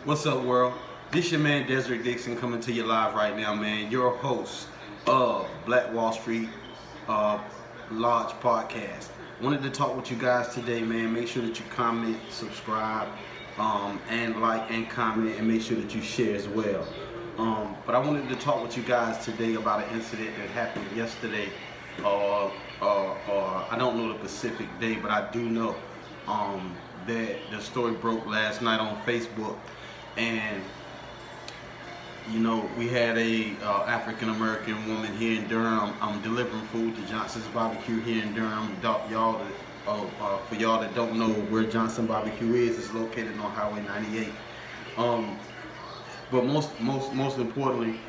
What's up, world? This your man Dezrick Dixon coming to you live right now, man. Your host of Black Wall Street Lodge Podcast. Wanted to talk with you guys today, man. Make sure that you comment, subscribe, and like and comment, and make sure that you share as well. But I wanted to talk with you guys today about an incident that happened yesterday. I don't know the specific day, but I do know that the story broke last night on Facebook. And you know, we had a African American woman here in Durham delivering food to Johnson's Barbecue here in Durham. For y'all that don't know where Johnson Barbecue is, it's located on Highway 98. But most importantly,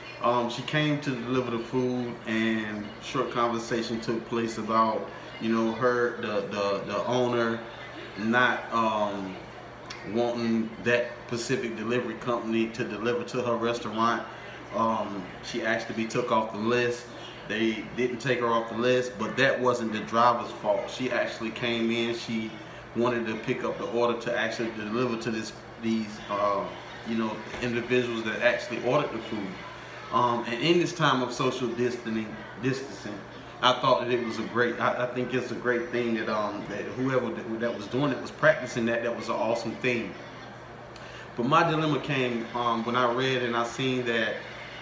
she came to deliver the food, and short conversation took place about, you know, the owner not wanting that specific delivery company to deliver to her restaurant. She asked to be took off the list. They didn't take her off the list, but that wasn't the driver's fault. She actually came in. She wanted to pick up the order to actually deliver to these you know, individuals that actually ordered the food. And in this time of social distancing, I thought that it was a great. I think it's a great thing that that whoever that was doing it was practicing that. That was an awesome thing. But my dilemma came when I read and I seen that,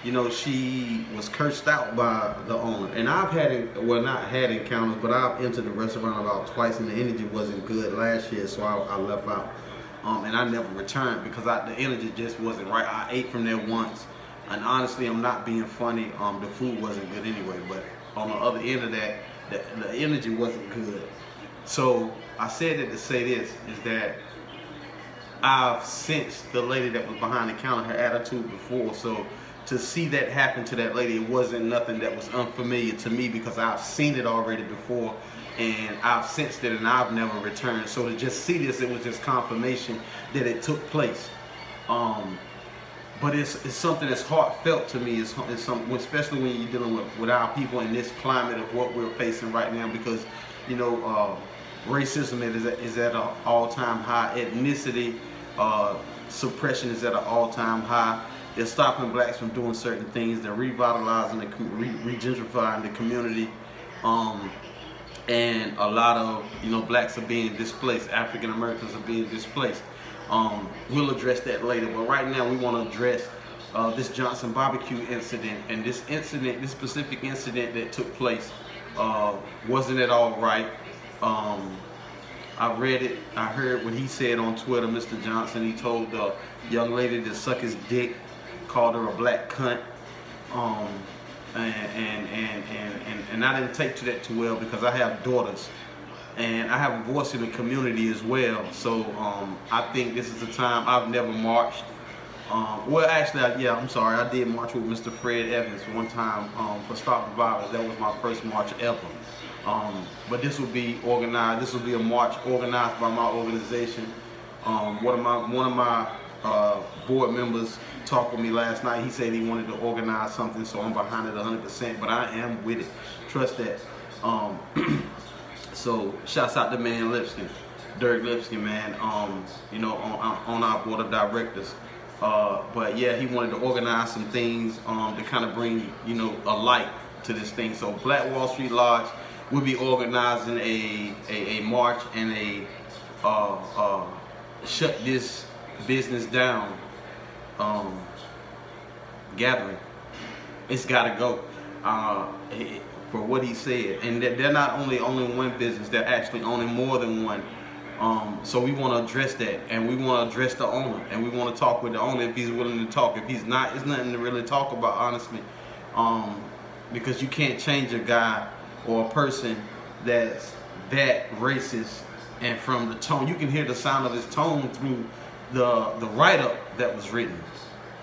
you know, she was cursed out by the owner. And I've not had encounters, but I've entered the restaurant about twice, and the energy wasn't good last year, so I left out. And I never returned because the energy just wasn't right. I ate from there once, and honestly, I'm not being funny. The food wasn't good anyway, but on the other end of that, the energy wasn't good. So I said it to say this, is that I've sensed the lady that was behind the counter, her attitude before. So to see that happen to that lady, it wasn't nothing that was unfamiliar to me, because I've seen it already before and I've sensed it, and I've never returned. So to just see this, it was just confirmation that it took place. But it's something that's heartfelt to me. It's something, especially when you're dealing with our people in this climate of what we're facing right now, because, you know, racism is at an all-time high. Ethnicity suppression is at an all-time high. They're stopping blacks from doing certain things. They're revitalizing, regentrifying the community. And a lot of, you know, blacks are being displaced. African Americans are being displaced. We'll address that later, but right now we want to address this Johnson Barbecue incident. And this specific incident that took place wasn't at all right. I read it, I heard what he said on Twitter, Mr. Johnson. He told the young lady to suck his dick, called her a black cunt. And I didn't take to that too well, because I have daughters and I have a voice in the community as well. So I think this is a time. I've never marched. Well, actually, yeah, I'm sorry. I did march with Mr. Fred Evans one time for Stop the Violence. That was my first march ever. But this will be organized. This will be a march organized by my organization. One of my board members talked with me last night. He said he wanted to organize something, so I'm behind it 100%. But I am with it. Trust that. So shouts out to man Lipskin, Dirk Lipskin, man. You know, on our board of directors. But yeah, he wanted to organize some things to kind of bring, you know, a light to this thing. So Black Wall Street Lodge will be organizing a march and a shut this business down gathering. It's got to go for what he said. And they're not only owning one business, they're actually owning more than one. So we want to address that, and we want to address the owner, and we want to talk with the owner if he's willing to talk. If he's not, it's nothing to really talk about, honestly, because you can't change a guy or a person that's that racist. And from the tone, you can hear the sound of his tone through the write-up that was written,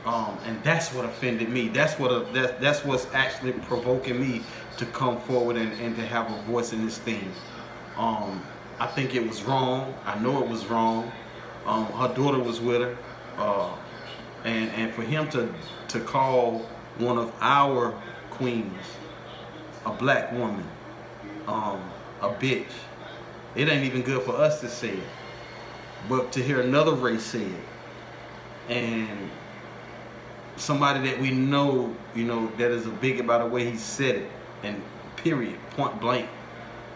and that's what offended me. That's what's actually provoking me to come forward and to have a voice in this thing. I think it was wrong. I know it was wrong. Her daughter was with her, and for him to call one of our queens, a black woman, a bitch, it ain't even good for us to say it. But to hear another race say it, and somebody that we know, you know, that is a big about the way he said it, and period, point blank,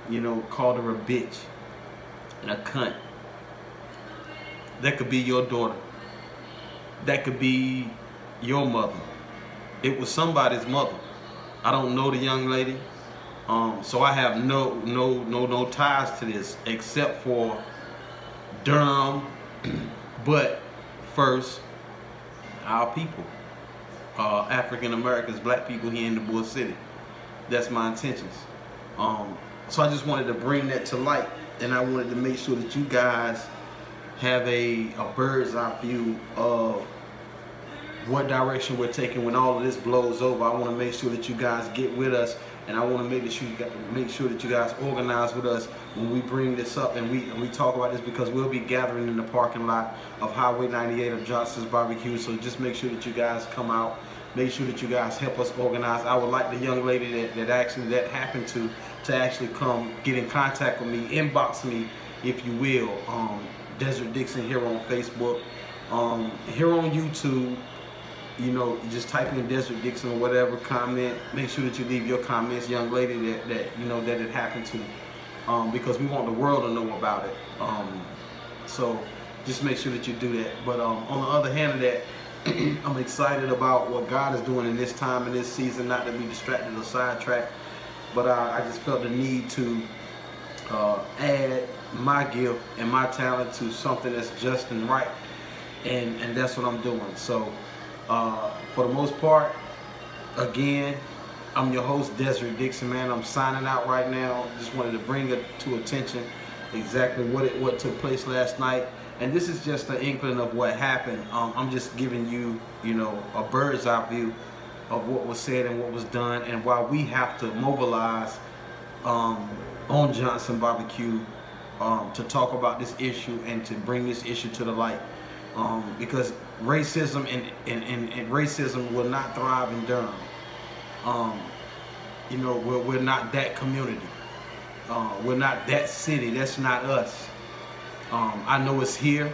you know, called her a bitch and a cunt. That could be your daughter. That could be your mother. It was somebody's mother. I don't know the young lady, so I have no ties to this except for Durham. But first, our people, African Americans, black people here in the Bull City. That's my intentions. So I just wanted to bring that to light, and I wanted to make sure that you guys have a bird's eye view of what direction we're taking when all of this blows over. I want to make sure that you guys get with us, and I want to make sure that you guys organize with us when we bring this up and we talk about this, because we'll be gathering in the parking lot of Highway 98 of Johnson's Barbecue. So just make sure that you guys come out. Make sure that you guys help us organize. I would like the young lady that happened to actually come get in contact with me, inbox me, if you will. Dezrick Dixon here on Facebook, here on YouTube. You know, just type in Dezrick Dixon or whatever, comment. Make sure that you leave your comments, young lady that you know that it happened to, because we want the world to know about it. So just make sure that you do that. But on the other hand of that, I'm excited about what God is doing in this time and this season. Not to be distracted or sidetracked, but I just felt the need to add my gift and my talent to something that's just and right, and that's what I'm doing. So for the most part, again, I'm your host, Dezrick Dixon, man. I'm signing out right now. Just wanted to bring it to attention exactly what took place last night, and this is just an inkling of what happened. I'm just giving you, you know, a bird's eye view of what was said and what was done, and why we have to mobilize on Johnson Barbecue to talk about this issue and to bring this issue to the light, because racism and racism will not thrive in Durham. You know, we're not that community. We're not that city. That's not us. I know it's here.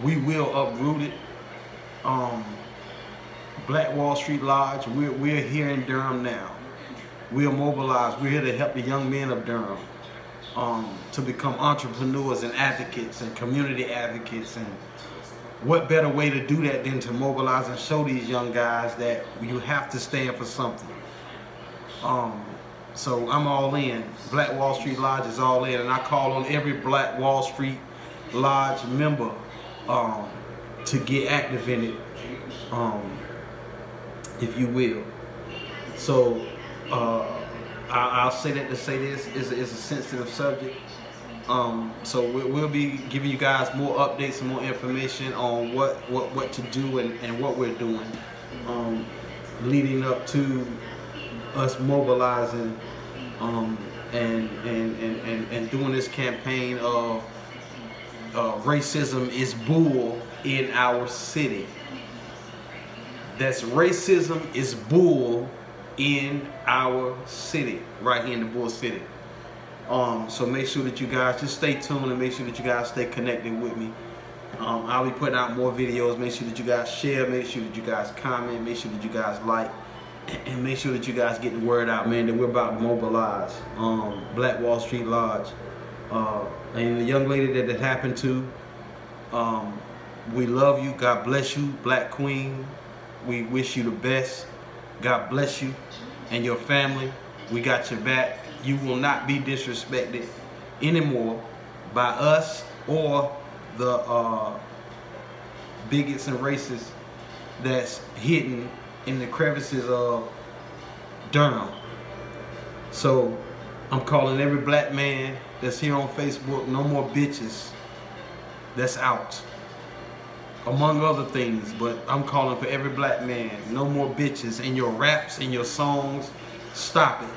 We will uproot it. Black Wall Street Lodge, we're here in Durham now. We are mobilized. We're here to help the young men of Durham to become entrepreneurs and advocates and community advocates. And what better way to do that than to mobilize and show these young guys that you have to stand for something. So I'm all in. Black Wall Street Lodge is all in, and I call on every Black Wall Street Lodge member to get active in it, if you will. So I'll say that to say this is a sensitive subject. So we'll be giving you guys more updates and more information on what to do and what we're doing, leading up to us mobilizing and doing this campaign of racism is bull in our city. That's racism is bull in our city, right here in the Bull City. So make sure that you guys just stay tuned and make sure that you guys stay connected with me. I'll be putting out more videos. Make sure that you guys share, make sure that you guys comment, make sure that you guys like, and make sure that you guys get the word out, man, that we're about to mobilize Black Wall Street Lodge. And the young lady that it happened to, we love you. God bless you, Black Queen. We wish you the best. God bless you and your family. We got your back. You will not be disrespected anymore by us or the bigots and racists that's hidden in the crevices of Durham. So I'm calling every black man that's here on Facebook, no more bitches. That's out, among other things. But I'm calling for every black man, no more bitches in your raps, in your songs. Stop it,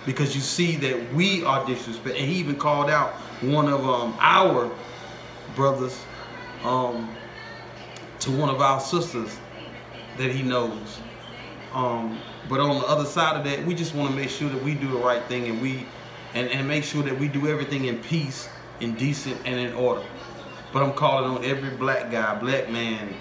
because you see that we are disrespected. And he even called out one of our brothers to one of our sisters that he knows. But on the other side of that, we just want to make sure that we do the right thing, and make sure that we do everything in peace, in decent, and in order. But I'm calling on every black guy, black man,